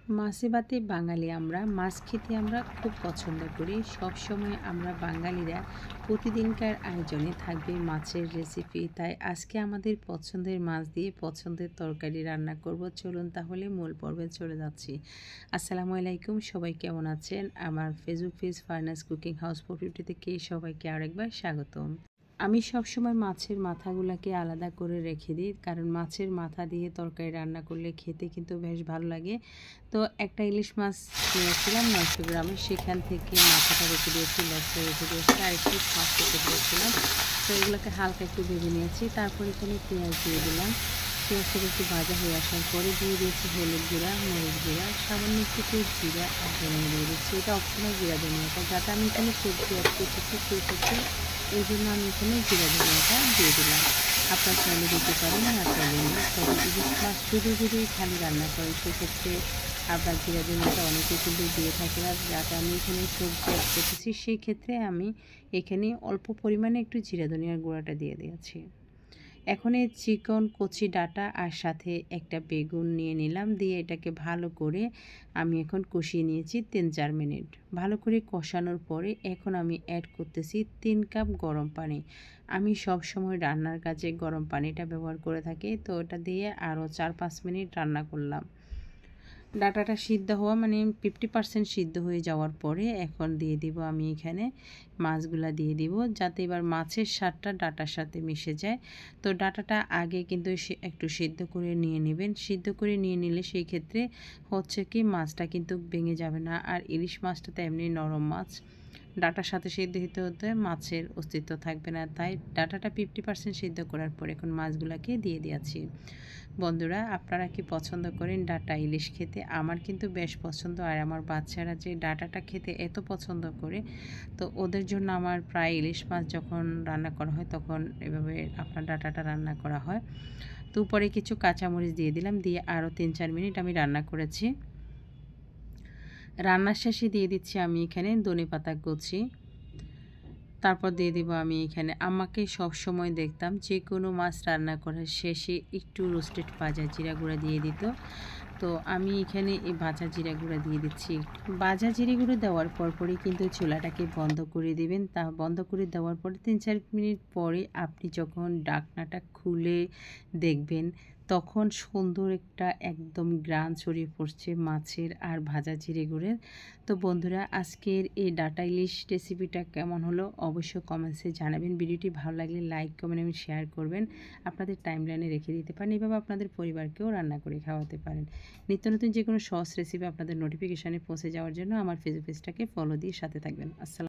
মাছে ভাতে বাঙালি আমরা মাছ খেতে আমরা খুব পছন্দ করি। সবসময় আমরা বাঙালিরা প্রতিদিনকার আয়োজনে থাকবে মাছের রেসিপি। তাই আজকে আমাদের পছন্দের মাছ দিয়ে পছন্দের তরকারি রান্না করব। চলুন তাহলে মূল পর্বে চলে যাচ্ছি। আসসালামু আলাইকুম, সবাই কেমন আছেন? আমার Facebook page furnace cooking house 450 থেকে সবাইকে আরেকবার স্বাগতম। আমি সবসময় মাছের মাথাগুলোকে আলাদা করে রেখে দিই, কারণ মাছের মাথা দিয়ে তরকারি রান্না করলে খেতে কিন্তু বেশ ভালো লাগে। তো একটা ইলিশ মাছ নিয়েছিলাম 900 গ্রামের, সেখান থেকে মাথাটা রেখে দিয়েছি, লেজটা রেখে দিয়েছি, আর একটু মাছ রেখে দিয়েছিলাম। তো এগুলোকে হালকা একটু ভেজে নিয়েছি। তারপর এখানে পেঁয়াজ দিয়ে দিলাম। পেঁয়াজটাকে একটু ভাজা হয়ে আসার পরে দিয়ে দিয়েছি হলুদ গুঁড়া, মরিচ গুঁড়া, সামান্য একটু জিরা আর ধনিয়া দিয়ে দিচ্ছি। এটা অপশনাল জিরা ধনিয়াটা, যাতে আমি এখানে সবজি অ্যাড করতেছি সেই ক্ষেত্রে এই জন্য আমি এখানে জিরা ধনিয়াটা দিয়ে দিলাম। আপনার চাইলে দিতে পারেন, না চাইলে না। তবে ইলিশ মাছ শুধু খালি রান্না করেন সেক্ষেত্রে আপনার জিরা ধনিয়াটা অনেকে কিন্তু দিয়ে থাকে না। যাতে আমি এখানে সবজি অ্যাড করতেছি সেই ক্ষেত্রে আমি এখানে অল্প পরিমাণে একটু জিরা ধনিয়ার গুঁড়াটা দিয়ে দিয়েছি। এখন এই চিকন কচি ডাঁটা আর সাথে একটা বেগুন নিয়ে নিলাম, দিয়ে এটাকে ভালো করে আমি এখন কষিয়ে নিয়েছি 3-4 মিনিট। ভালো করে কষানোর পরে এখন আমি অ্যাড করতেছি 3 কাপ গরম পানি। আমি সব সময় রান্নার কাজে গরম পানিটা ব্যবহার করে থাকি। তো ওটা দিয়ে আরও 4-5 মিনিট রান্না করলাম। ডাটাটা সিদ্ধ হওয়া মানে 50% সিদ্ধ হয়ে যাওয়ার পরে এখন দিয়ে দিব আমি এখানে মাছগুলা দিয়ে দিব, যাতে এবার মাছের স্বাদটা ডাটার সাথে মিশে যায়। তো ডাটাটা আগে কিন্তু একটু সিদ্ধ করে নিয়ে নেবেন। সিদ্ধ করে নিয়ে নিলে সেই ক্ষেত্রে হচ্ছে কি মাছটা কিন্তু ভেঙে যাবে না। আর ইলিশ মাছটা তো এমনি নরম মাছ, ডাটার সাথে সিদ্ধ হতে হতে মাছের অস্তিত্ব থাকবে না। তাই ডাটাটা 50% সিদ্ধ করার পর এখন মাছগুলোকে দিয়ে দিয়েছি। বন্ধুরা, আপনারা কি পছন্দ করেন ডাটা ইলিশ খেতে? আমার কিন্তু বেশ পছন্দ। আর আমার বাচ্চারা যে ডাটাটা খেতে এত পছন্দ করে, তো ওদের জন্য আমার প্রায় ইলিশ মাছ যখন রান্না করা হয় তখন এভাবে আপনার ডাটাটা রান্না করা হয়। তো উপরে কিছু কাঁচামরিচ দিয়ে দিলাম, দিয়ে আরও 3-4 মিনিট আমি রান্না করেছি। রান্নার শেষে দিয়ে দিচ্ছি আমি এখানে ধনেপাতা কুচি। তারপর দিয়ে দিব আমি এখানে, আমাকে সব সময় দেখতাম যে কোনো মাছ রান্না করার শেষে একটু রোস্টেড ভাজা জিরা গুঁড়া দিয়ে দিত। তো আমি এখানে এই ভাজা জিরা গুঁড়া দিয়ে দিচ্ছি। ভাজা জিরা গুঁড়ো দেওয়ার পরই কিন্তু চুলাটাকে বন্ধ করে দিবেন। তা বন্ধ করে দেওয়ার পরে 3-4 মিনিট পরে আপনি যখন ঢাকনাটা খুলে দেখবেন, তখন সুন্দর একটা একদম গ্রান ছড়িয়ে পড়ছে মাছের আর ভাজা জিরে গুঁড়ের। তো বন্ধুরা, আজকের এই ডাটা ইলিশ রেসিপিটা কেমন হলো অবশ্যই কমেন্টসে জানাবেন। ভিডিওটি ভালো লাগলে লাইক, কমেন্ট এবং শেয়ার করবেন। আপনাদের টাইমলাইনে রেখে দিতে পারেন। এভাবে আপনাদের পরিবারকেও রান্না করে খাওয়াতে পারেন। নিত্য নতুন যে কোনো সহজ রেসিপি আপনাদের নোটিফিকেশানে পৌঁছে যাওয়ার জন্য আমার ফেসবুক পেজটাকে ফলো দিয়ে সাথে থাকবেন। আসসালাম।